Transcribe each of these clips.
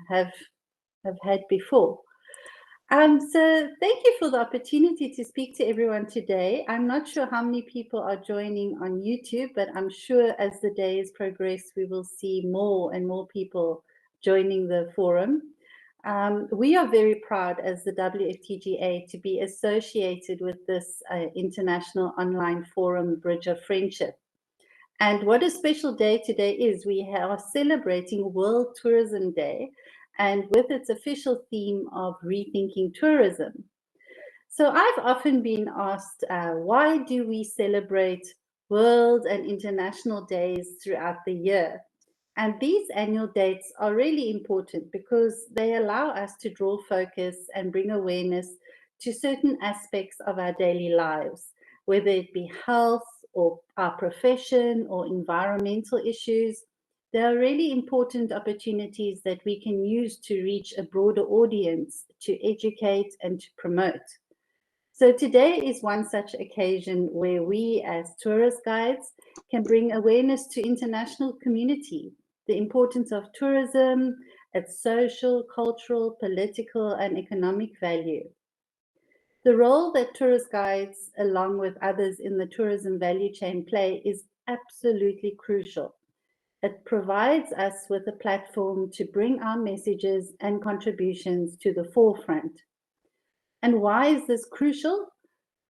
have had before. So thank you for the opportunity to speak to everyone today. I'm not sure how many people are joining on YouTube, but I'm sure as the days progress, we will see more and more people joining the forum. We are very proud as the WFTGA to be associated with this international online forum, Bridge of Friendship. And what a special day today is. We are celebrating World Tourism Day, and with its official theme of rethinking tourism. So I've often been asked, why do we celebrate world and international days throughout the year? And these annual dates are really important because they allow us to draw focus and bring awareness to certain aspects of our daily lives, whether it be health or our profession or environmental issues. There are really important opportunities that we can use to reach a broader audience, to educate and to promote. So today is one such occasion where we as tourist guides can bring awareness to international community, the importance of tourism, its social, cultural, political and economic value. The role that tourist guides, along with others in the tourism value chain, play is absolutely crucial. It provides us with a platform to bring our messages and contributions to the forefront. And why is this crucial?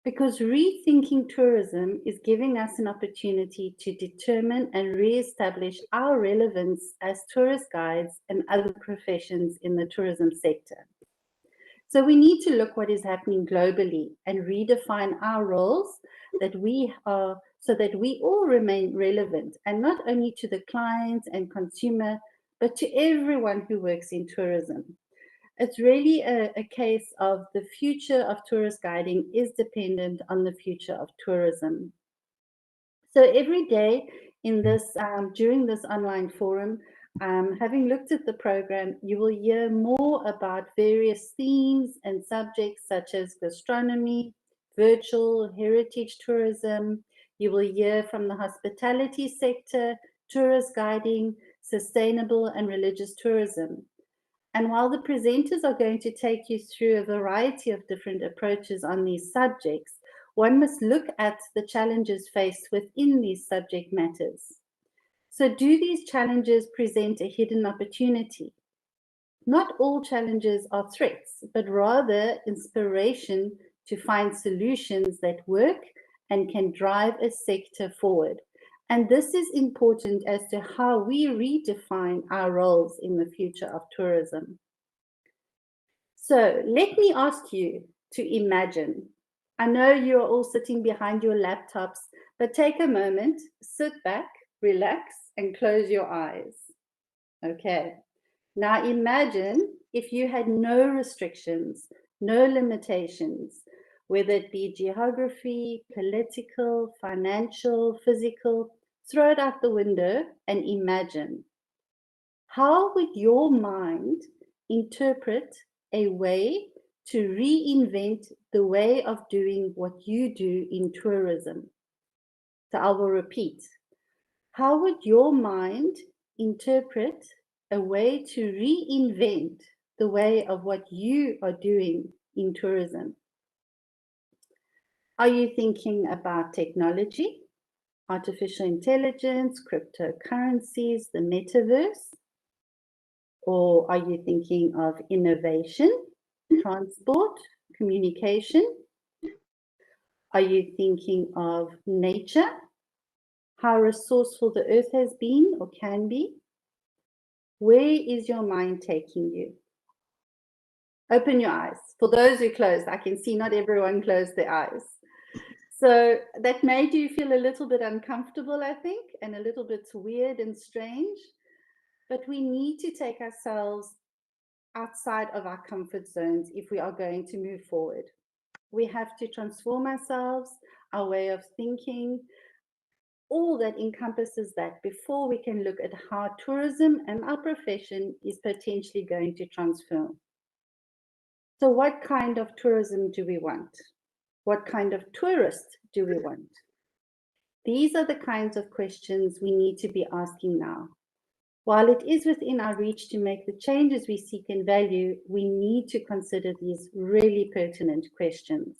Because rethinking tourism is giving us an opportunity to determine and re-establish our relevance as tourist guides and other professions in the tourism sector. So we need to look what is happening globally and redefine our roles so that we all remain relevant, and not only to the client and consumer, but to everyone who works in tourism. It's really a case of the future of tourist guiding is dependent on the future of tourism. So every day in this, during this online forum, having looked at the program, you will hear more about various themes and subjects such as gastronomy, virtual heritage tourism. You will hear from the hospitality sector, tourist guiding, sustainable and religious tourism. And while the presenters are going to take you through a variety of different approaches on these subjects, one must look at the challenges faced within these subject matters. So do these challenges present a hidden opportunity? Not all challenges are threats, but rather inspiration to find solutions that work and can drive a sector forward. And this is important as to how we redefine our roles in the future of tourism. So let me ask you to imagine. I know you're all sitting behind your laptops, but take a moment, sit back, relax, and close your eyes. Okay. Now imagine if you had no restrictions, no limitations, whether it be geography, political, financial, physical. Throw it out the window and imagine. How would your mind interpret a way to reinvent the way of doing what you do in tourism? So I will repeat. How would your mind interpret a way to reinvent the way of what you are doing in tourism? Are you thinking about technology, artificial intelligence, cryptocurrencies, the metaverse? Or are you thinking of innovation, transport, communication? Are you thinking of nature, how resourceful the earth has been or can be? Where is your mind taking you? Open your eyes. For those who closed, I can see not everyone closed their eyes. So that made you feel a little bit uncomfortable, I think, and a little bit weird and strange. But we need to take ourselves outside of our comfort zones if we are going to move forward. We have to transform ourselves, our way of thinking, all that encompasses that before we can look at how tourism and our profession is potentially going to transform. So what kind of tourism do we want? What kind of tourist do we want? These are the kinds of questions we need to be asking now. While it is within our reach to make the changes we seek and value, we need to consider these really pertinent questions.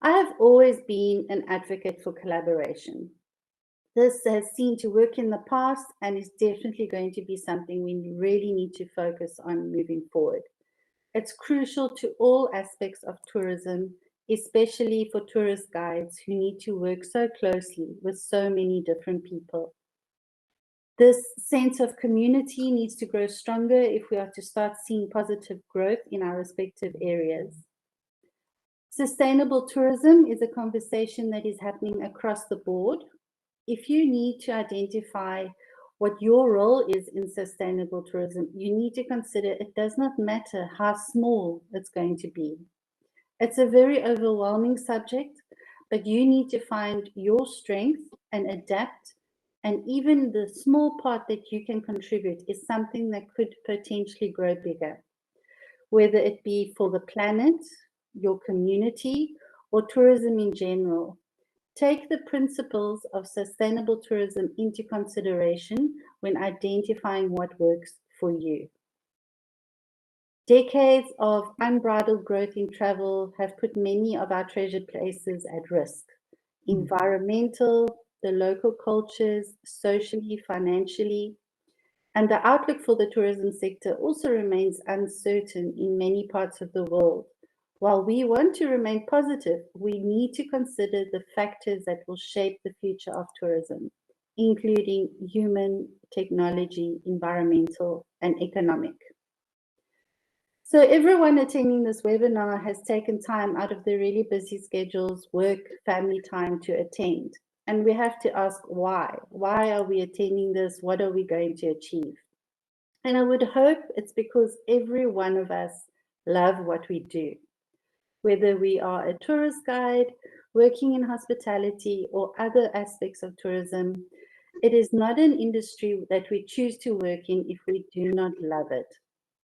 I have always been an advocate for collaboration. This has seemed to work in the past and is definitely going to be something we really need to focus on moving forward. It's crucial to all aspects of tourism, especially for tourist guides who need to work so closely with so many different people. This sense of community needs to grow stronger if we are to start seeing positive growth in our respective areas. Sustainable tourism is a conversation that is happening across the board. If you need to identify what your role is in sustainable tourism, you need to consider it does not matter how small it's going to be. It's a very overwhelming subject, but you need to find your strength and adapt. And even the small part that you can contribute is something that could potentially grow bigger, whether it be for the planet, your community, or tourism in general. Take the principles of sustainable tourism into consideration when identifying what works for you. Decades of unbridled growth in travel have put many of our treasured places at risk. Environmental, the local cultures, socially, financially, and the outlook for the tourism sector also remains uncertain in many parts of the world. While we want to remain positive, we need to consider the factors that will shape the future of tourism, including human, technology, environmental, and economic. So everyone attending this webinar has taken time out of their really busy schedules, work, family time to attend. And we have to ask why. Why are we attending this? What are we going to achieve? And I would hope it's because every one of us love what we do. Whether we are a tourist guide, working in hospitality, or other aspects of tourism, it is not an industry that we choose to work in if we do not love it.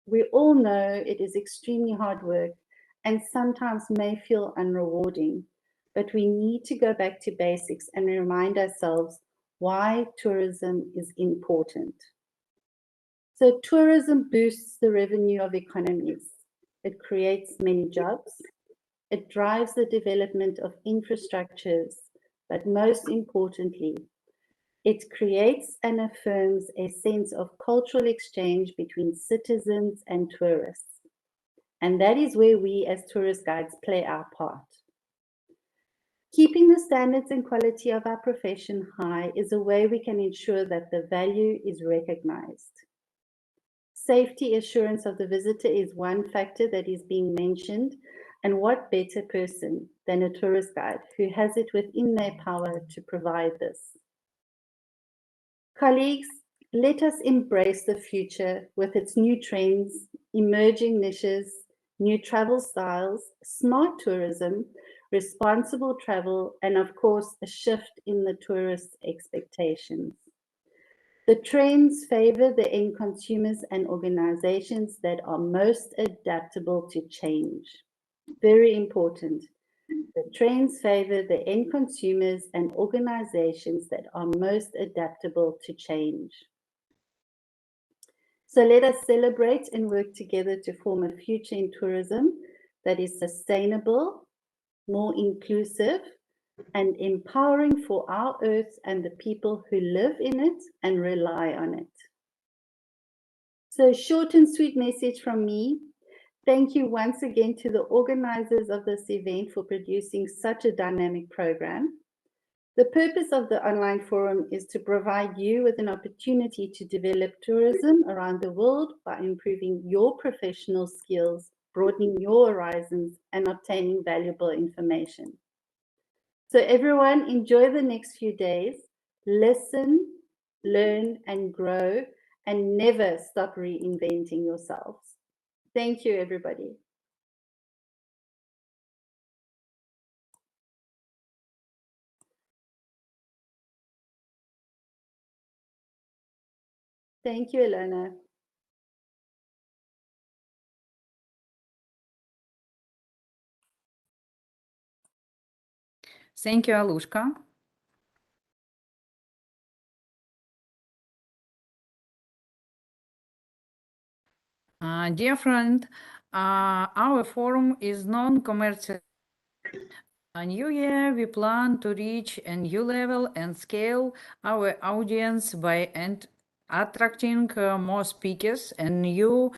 We all know it is extremely hard work and sometimes may feel unrewarding, but we need to go back to basics and remind ourselves why tourism is important. So tourism boosts the revenue of economies. It creates many jobs. It drives the development of infrastructures, but most importantly, it creates and affirms a sense of cultural exchange between citizens and tourists. And that is where we as tourist guides play our part. Keeping the standards and quality of our profession high is a way we can ensure that the value is recognized. Safety assurance of the visitor is one factor that is being mentioned, and what better person than a tourist guide who has it within their power to provide this. Colleagues, let us embrace the future with its new trends, emerging niches, new travel styles, smart tourism, responsible travel, and of course, a shift in the tourist expectations. The trends favor the end consumers and organizations that are most adaptable to change. Very important. The trends favor the end consumers and organizations that are most adaptable to change. So let us celebrate and work together to form a future in tourism that is sustainable, more inclusive, and empowering for our earth and the people who live in it and rely on it. So short and sweet message from me. Thank you once again to the organizers of this event for producing such a dynamic program. The purpose of the online forum is to provide you with an opportunity to develop tourism around the world by improving your professional skills, broadening your horizons, and obtaining valuable information. So everyone, enjoy the next few days. Listen, learn, and grow, and never stop reinventing yourselves. Thank you, everybody. Thank you, Elena. Thank you, Alushka. Dear friend, our forum is non-commercial. A new year, we plan to reach a new level and scale our audience by attracting more speakers and new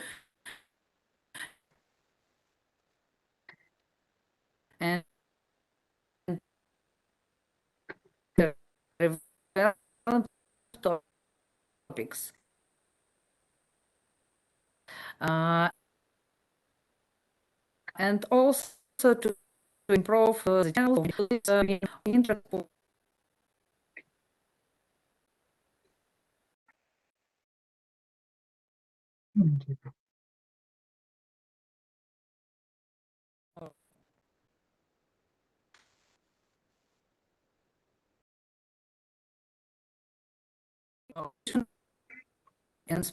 and relevant topics. And also to improve the channel interest. And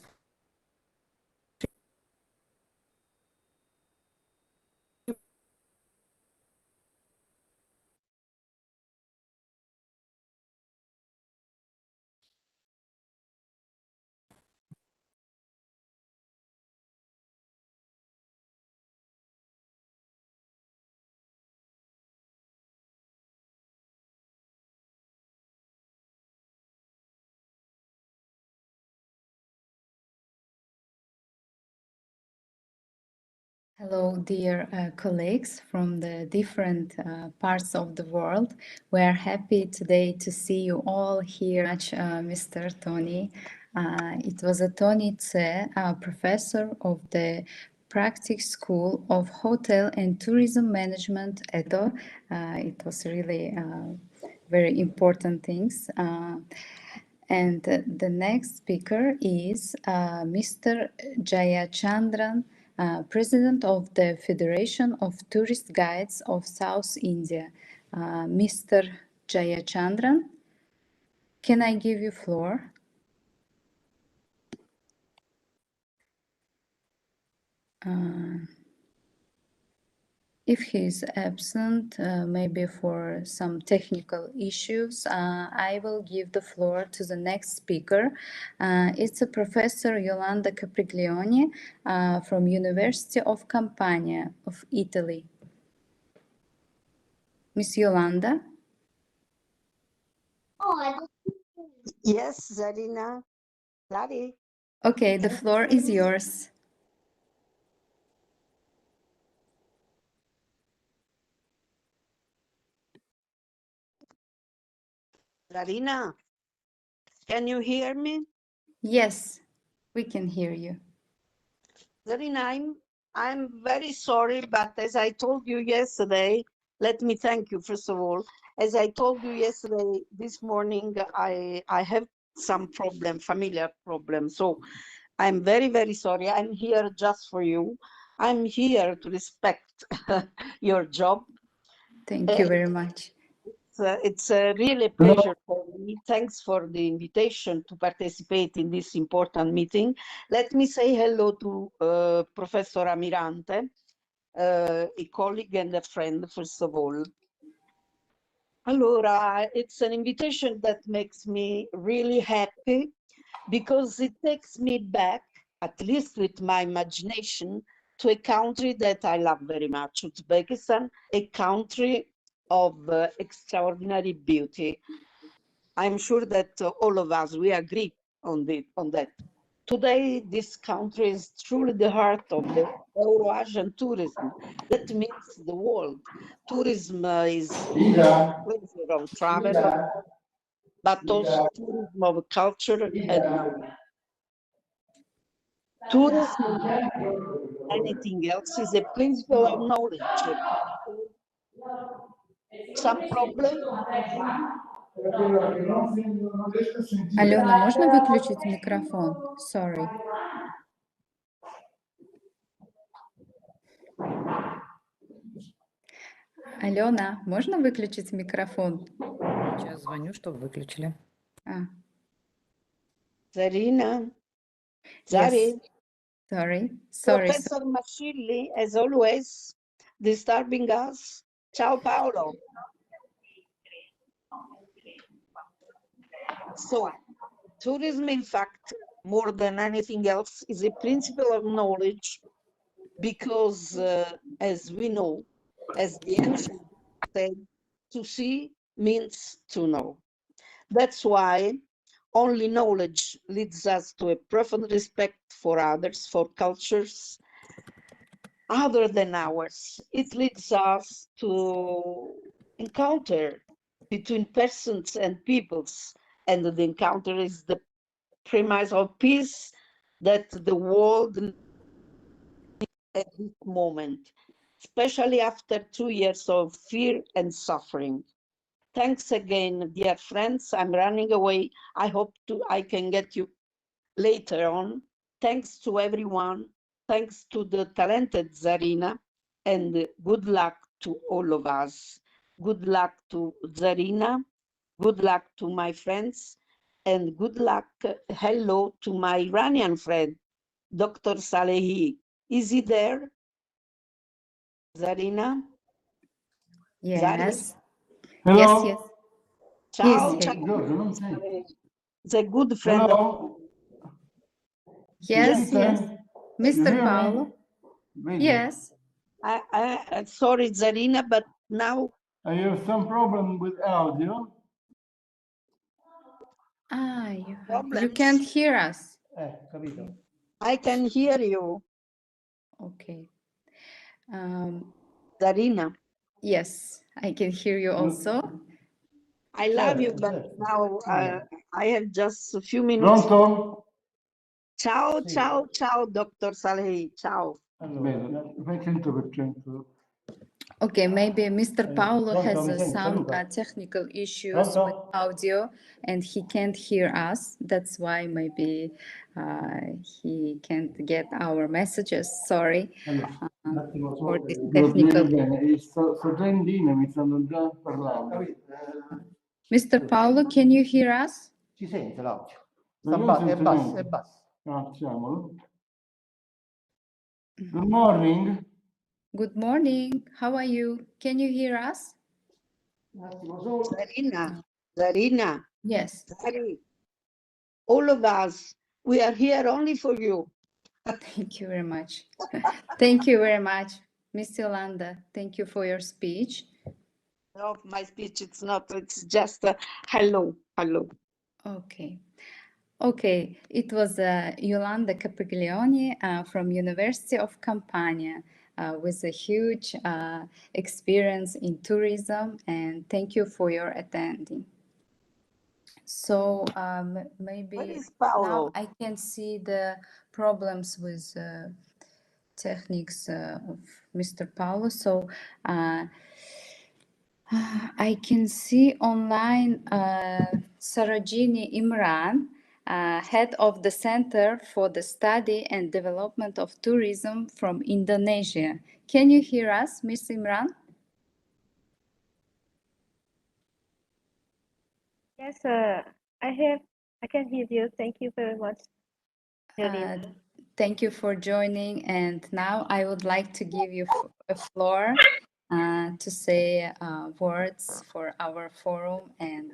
Hello, dear colleagues from the different parts of the world. We are happy today to see you all here. Mr. Tony. It was a Tony Tse, professor of the Practice School of Hotel and Tourism Management at Aldo. It was really very important things. And the next speaker is Mr. Jayachandran, President of the Federation of Tourist Guides of South India. Mr. Jayachandran, can I give you floor? If he is absent, maybe for some technical issues, I will give the floor to the next speaker. It's a Professor Yolanda Capriglione from University of Campania of Italy. Miss Yolanda? Yes, Zarina. Zari. Okay, the floor is yours. Zarina, can you hear me? Yes, we can hear you. Zarina, I'm very sorry, but as I told you yesterday, let me thank you first of all. As I told you yesterday, this morning I have some problem, familiar problem. So I'm very, very sorry. I'm here just for you. I'm here to respect your job. Thank you very much. It's a really pleasure for me. Thanks for the invitation to participate in this important meeting. Let me say hello to Professor Amirante, a colleague and a friend, first of all. Allora, it's an invitation that makes me really happy because it takes me back, at least with my imagination, to a country that I love very much, Uzbekistan, a country of extraordinary beauty. I'm sure that all of us, we agree on that. Today, this country is truly the heart of the Euro-Asian tourism. That means the world. Tourism is pleasure of travel, but also tourism of culture and knowledge. Tourism, anything else, is a principle of knowledge. Some problem? Алена, можно выключить микрофон? Sorry. Алена, можно выключить микрофон? Сейчас звоню, чтобы выключили. Zarina? Yes. Zari? Sorry. Professor Maschilli, as always, disturbing us. Ciao, Paolo. So, tourism, in fact, more than anything else, is a principle of knowledge, because as we know, as the ancient said, to see means to know. That's why only knowledge leads us to a profound respect for others, for cultures other than ours. It leads us to encounter between persons and peoples, and the encounter is the premise of peace that the world needs at this moment, especially after 2 years of fear and suffering. Thanks again, dear friends. I'm running away. I hope I can get you later on. Thanks to everyone. Thanks to the talented Zarina, and good luck to all of us. Good luck to Zarina. Good luck to my friends, and good luck. Hello to my Iranian friend, Dr. Salehi. Is he there? Zarina? Yes. Hello. Yes, yes. Ciao, He's ciao. here. Giorgio, non sei? The good friend of Hello. Yes, yes. You Mr. hear Paolo? me? Vedi? Yes. sorry, Zarina, but now I have some problem with audio. Ah, you Problems. can't hear us. Capito. I can hear you, Okay. Zarina. Yes, I can hear you also. I love you, Certo, but certo. now I have just a few minutes. Pronto? Ciao, Sì. ciao, ciao, Dr. Salehi. Ciao. Allora, fai 100%. Okay, maybe Mr. Paolo Pronto, has mi senti? some Saluta. technical issues Pronto? with audio and he can't hear us. That's why maybe he can't get our messages. Sorry Allora, un attimo for solo. this Devo spiegare technical. bene. Sto già in linea, mi stanno già parlando. Mr. Paolo, can you hear us? Si sente l'audio? Ma io non È sento basso, niente. è basso. Facciamolo. Good morning. Good morning. How are you? Can you hear us? Un attimo solo. Zarina, Zarina, Yes. Zari, all of us, we are here only for you. Thank you very much. Thank you very much, Miss Yolanda. Thank you for your speech. No, my speech, it's not, it's just hello, hello. Okay. Okay, it was Yolanda Capriglioni from University of Campania with a huge experience in tourism, and thank you for your attending. So Where maybe is now Paolo? I can see the problems with techniques of Mr. Paolo. So I can see online Sarojini Imran, head of the Center for the Study and Development of Tourism from Indonesia. Can you hear us, Ms. Imran? Yes, I can hear you. Thank you very much. Thank you for joining. And now I would like to give you a floor to say words for our forum and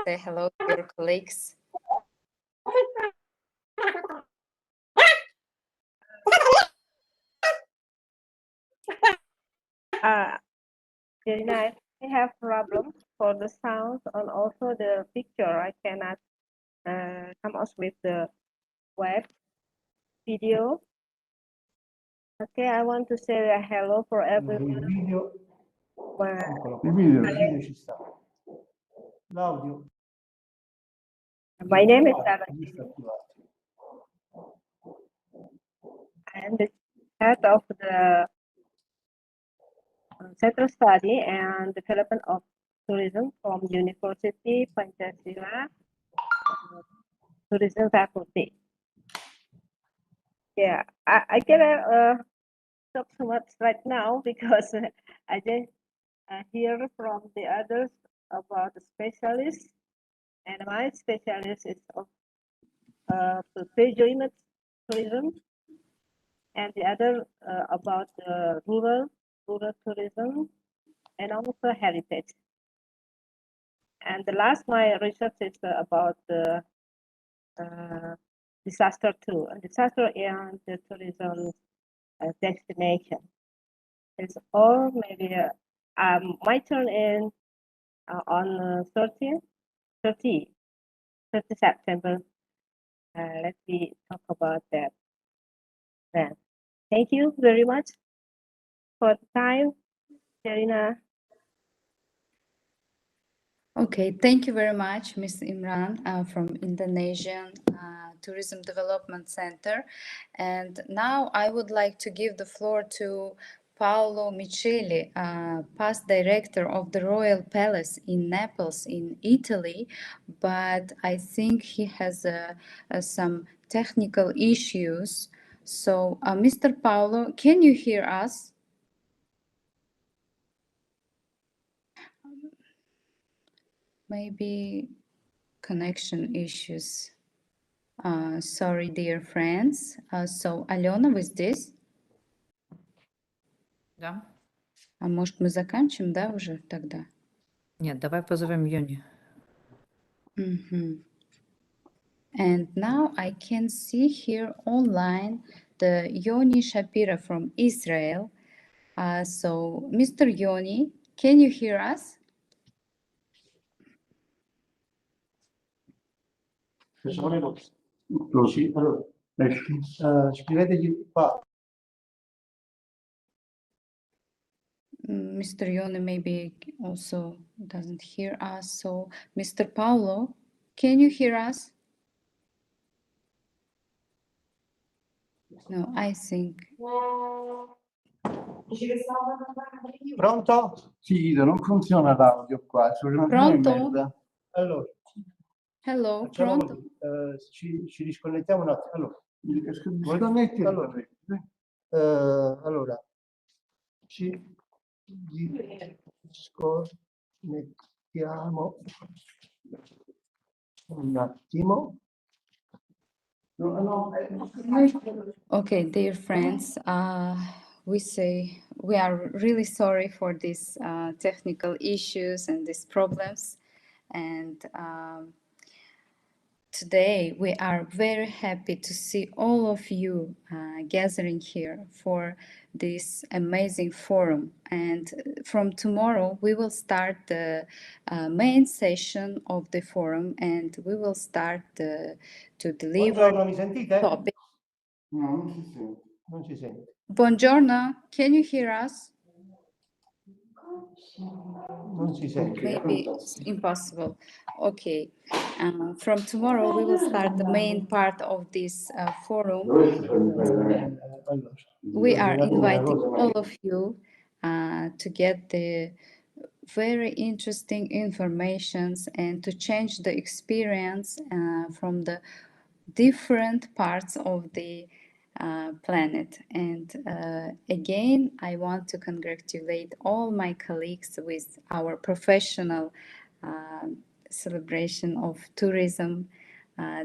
say hello to your colleagues. Very nice. I have problem for the sound and also the picture. I cannot come up with the web video. Okay, I want to say a hello for Il everyone. video, Well, eccolo Il qua. video. Il video ci sta. L'audio. my name is Lui sta attivato. I am the head of the Central Study and Development of Tourism from University Pancasila Tourism Faculty. Yeah, I cannot talk so much right now because I just hear from the others about the specialists, and my specialist is of tourism, and the other about rural tourism, and also heritage. And the last my research is about the disaster too. A disaster and the tourism destination. It's all maybe my turn in on 30 September. Let me talk about that then. Thank you very much for the time, Serena. Okay, thank you very much, Ms. Imran from Indonesian Tourism Development Center. And now I would like to give the floor to Paolo Micheli, past director of the Royal Palace in Naples in Italy, but I think he has some technical issues. So, Mr. Paolo, can you hear us? Maybe connection issues. Sorry, dear friends. So, Алена, with this? Да. А может, мы заканчиваем, да, уже тогда? Нет, давай позовем Юни. And now I can see here online the Yoni Shapira from Israel. So, Mr. Yoni, can you hear us? Allora, scrivetegli qua. Mr. Yoni maybe also doesn't hear us. So, Mr. Paulo, can you hear us? No, I think. Pronto? Sì, Ido, non funziona l'audio qua, c'è una Pronto? merda. Allora, Hello, facciamo pronto? così, ci risconnettiamo un attimo. Allora, Sconnetti. allora, ci disconnettiamo un attimo. Okay, dear friends, we are really sorry for these technical issues and these problems. And today we are very happy to see all of you gathering here for this amazing forum. And from tomorrow, we will start the main session of the forum, and we will start to deliver Buongiorno, mi sentite? topic. No, non si sente. Non si sente. Buongiorno, can you hear us? Non si sente. Maybe it's impossible. Okay. From tomorrow, we will start the main part of this forum. Allora, We are una inviting cosa, all of you to get the very interesting informations and to change the experience from the different parts of the planet. And again, I want to congratulate all my colleagues with our professional celebration of Tourism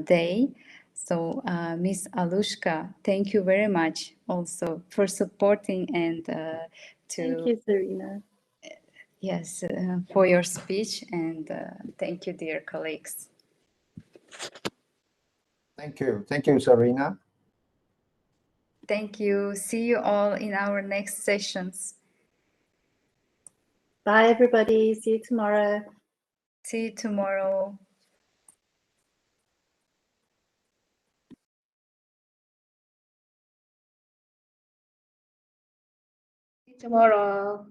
Day. So, Miss Alushka, thank you very much also for supporting and Thank you, Serena. yes, for your speech, and thank you, dear colleagues. Thank you. Thank you, Serena. Thank you. See you all in our next sessions. Bye, everybody. See you tomorrow. See you tomorrow. Tomorrow.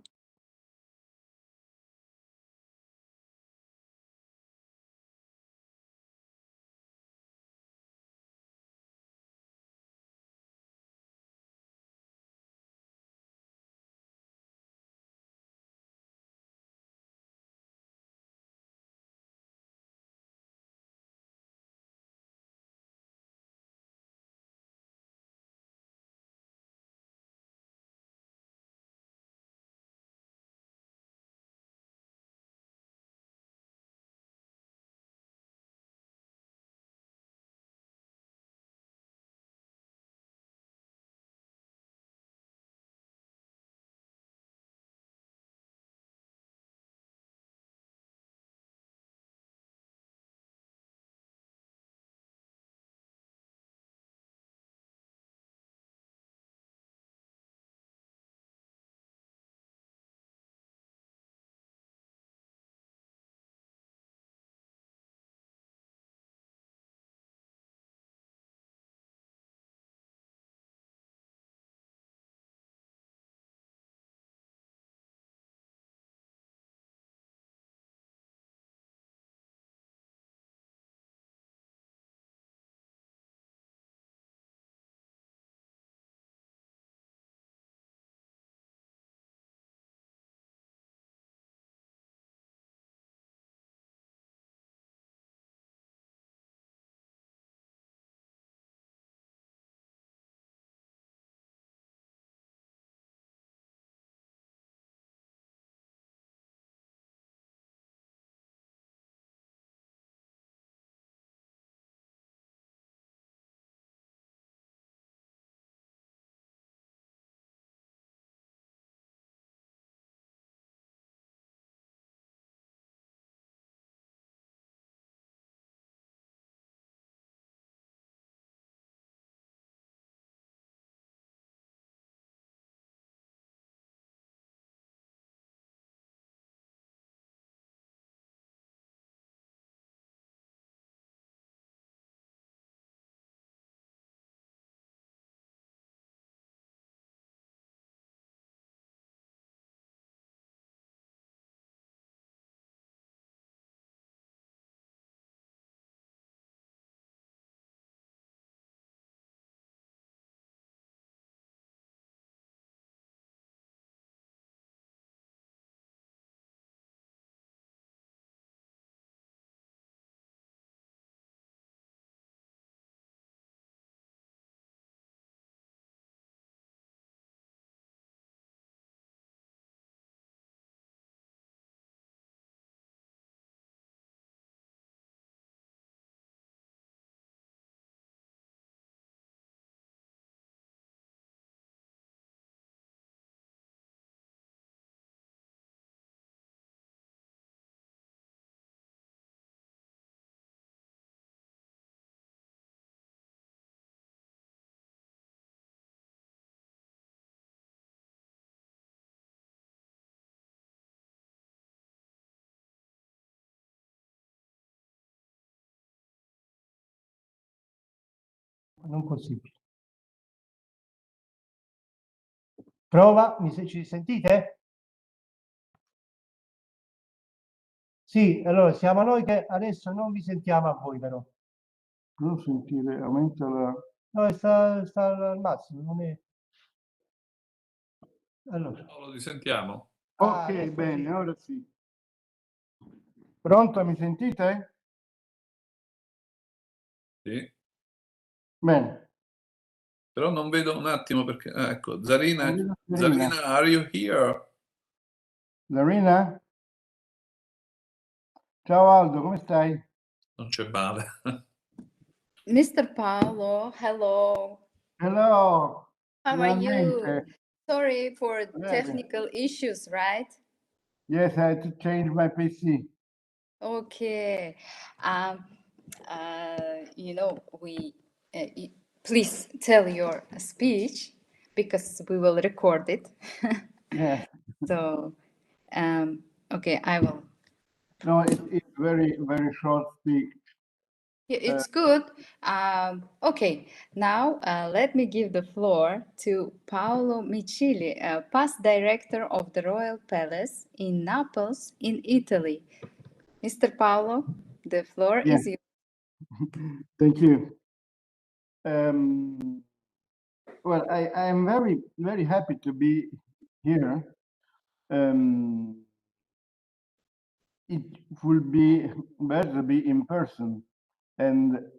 non possibile. Prova, ci sentite? Sì, allora siamo noi che adesso non vi sentiamo a voi però. Non sentire, aumenta la... No, sta al massimo, non è... Allora. Paolo, ti sentiamo? Ok, adesso bene, sì. ora sì. Pronto, mi sentite? Sì. Bene. Però non vedo un attimo perché... ecco, Zarina, Non vedo Zarina, are you here? Larina? Ciao Aldo, come stai? Non c'è male. Mr. Paolo, hello. Hello. How are you? Finalmente. Sorry for Bene. technical issues, right? Yes, I had to change my PC. Okay. You know, please tell your speech because we will record it. Yeah. So, okay, I will. No, it's very, very short speak. Yeah, it's good. Okay, now let me give the floor to Paolo Micili, past director of the Royal Palace in Naples, in Italy. Mr. Paolo, the floor Yeah. is yours. Thank you. Well, I am very, very happy to be here. It will be better to be in person, and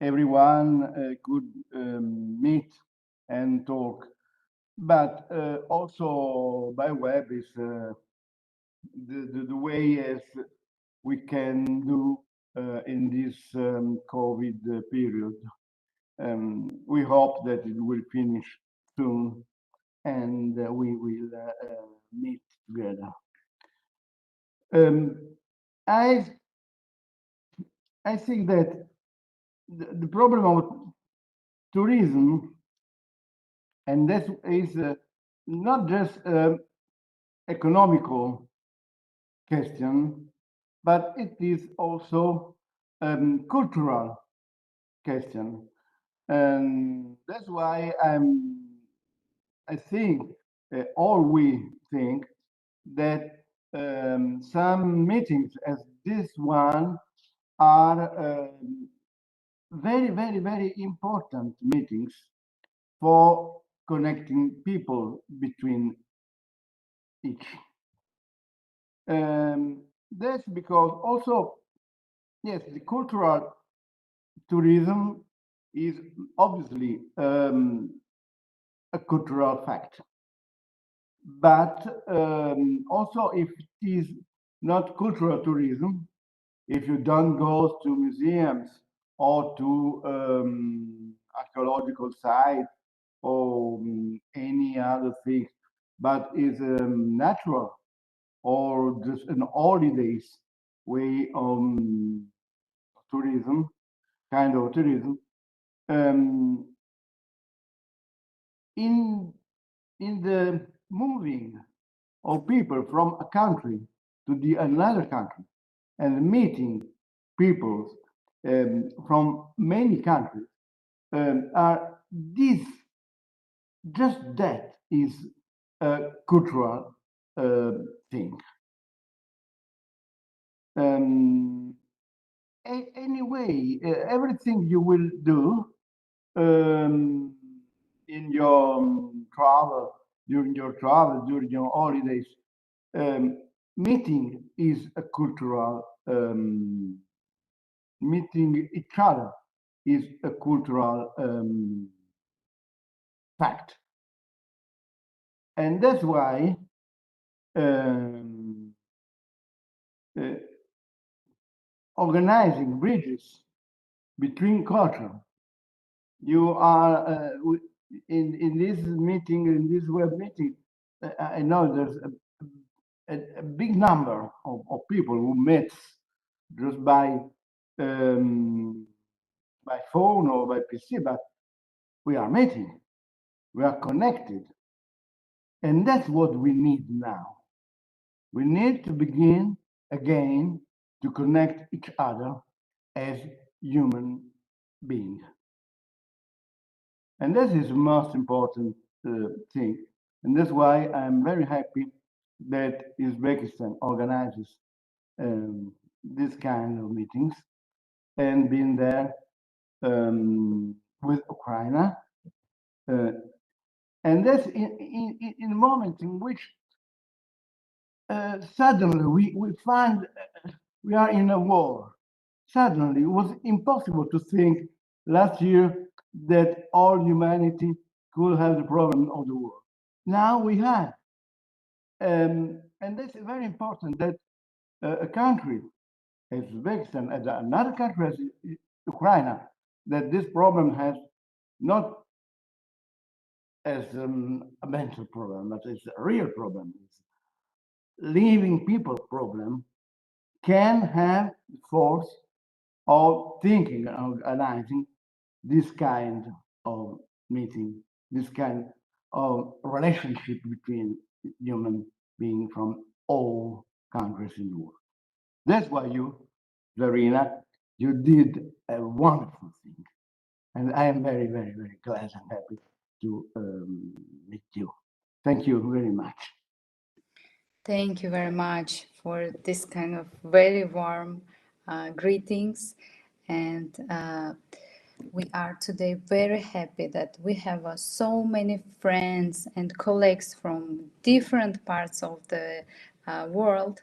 everyone could meet and talk. But also by web is the way as we can do in this COVID period. We hope that it will finish soon and we will meet together. I think that the problem of tourism, and that is not just economical question, but it is also cultural question, and that's why I think all we think that some meetings as this one are very, very, very important meetings for connecting people between each. That's because also, yes, the cultural tourism is obviously a cultural fact. But also if it is not cultural tourism, if you don't go to museums or to archaeological sites or any other thing, but is natural or just an holidays way of tourism, kind of tourism, in the moving of people from a country to the another country and meeting people from many countries are this just that is a cultural thing. Anyway, everything you will do in your travel, during your travel, during your holidays, meeting is a cultural, meeting each other is a cultural fact. And that's why organizing bridges between culture. You are in this meeting, in this web meeting, I know there's a big number of people who met just by phone or by PC, but we are meeting, we are connected. And that's what we need now. We need to begin again to connect each other as human beings. And this is the most important thing. And that's why I'm very happy that Uzbekistan organizes this kind of meetings and been there with Ukraine. And that's in a moment in which suddenly we find we are in a war. Suddenly, it was impossible to think last year that all humanity could have the problem of the war. Now we have. And that's very important that a country as Uzbekistan, as another country as Ukraine, that this problem has not as a mental problem, but it's a real problem. It's living people problem can have the force of thinking and organizing this kind of meeting, this kind of relationship between human beings from all countries in the world. That's why you, Zarina, you did a wonderful thing. And I am very, very, very glad and happy to meet you. Thank you very much. Thank you very much for this kind of very warm greetings. And we are today very happy that we have so many friends and colleagues from different parts of the world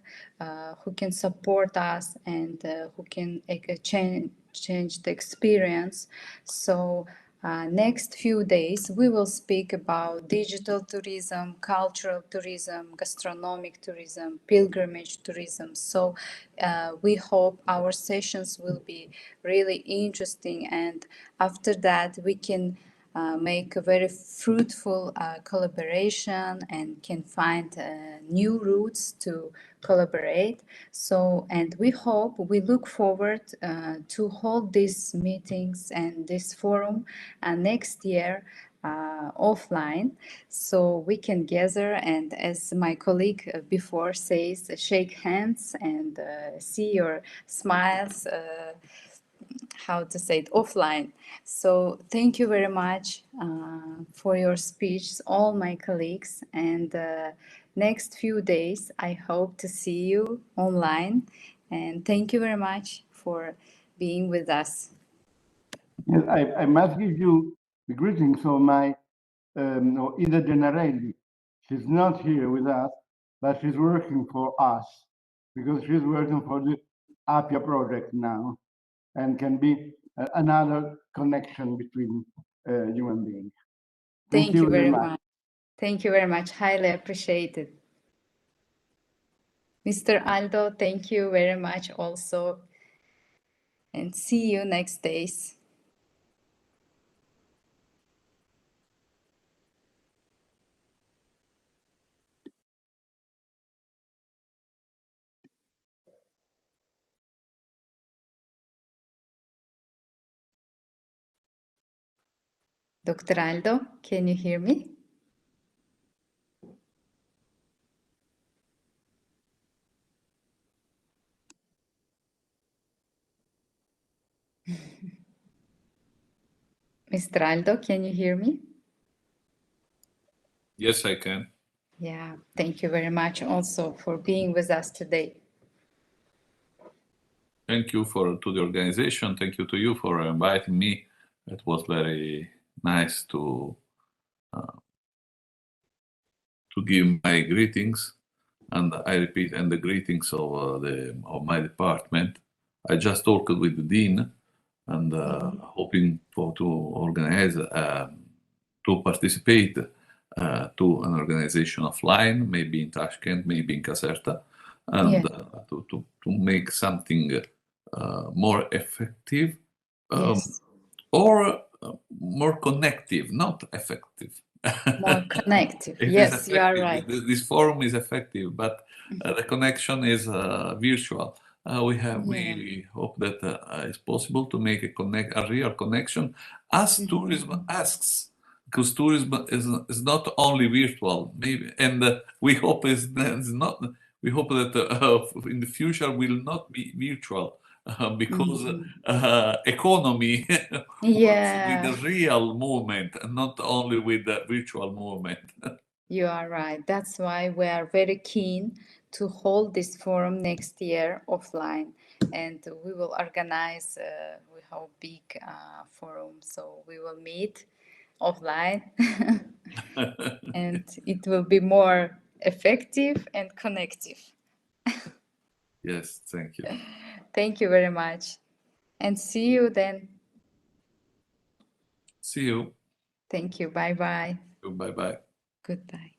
who can support us and who can change the experience. So next few days, we will speak about digital tourism, cultural tourism, gastronomic tourism, pilgrimage tourism. So we hope our sessions will be really interesting, and after that we can make a very fruitful collaboration and can find new routes to collaborate. So, and we look forward to hold these meetings and this forum next year offline, so we can gather and, as my colleague before says, shake hands and see your smiles, how to say it, offline. So thank you very much for your speech, all my colleagues, and next few days I hope to see you online, and thank you very much for being with us. Yes, I must give you the greetings of my Ida Generelli. She's not here with us, but she's working for us because she's working for the Appia project now and can be another connection between human beings. Thank you very much. Thank you very much. Highly appreciated. Mr. Aldo, thank you very much also. And see you next days. Dr. Aldo, can you hear me? Mr. Aldo, can you hear me? Yes, I can. Yeah, thank you very much also for being with us today. Thank you to the organization. Thank you to you for inviting me. It was very nice to give my greetings, and I repeat, and the greetings of my department. I just talked with the dean, and hoping to organize to participate to an organization offline, maybe in Tashkent, maybe in Caserta, and to make something more effective or more connective, not effective. More connective. Yes, you are right. This forum is effective, but the connection is virtual. We hope that it's possible to make a real connection as tourism asks, because tourism is not only virtual, maybe, and we hope is not. We hope that in the future will not be virtual, because Mhm. economy works Yeah, with the real movement, and not only with the virtual movement. you are right. That's why we are very keen to hold this forum next year offline, and we will organize. We have big forum, so we will meet offline, and it will be more effective and connective. Yes, thank you. Thank you very much, and see you then. See you. Thank you. Bye bye. Bye bye. Goodbye.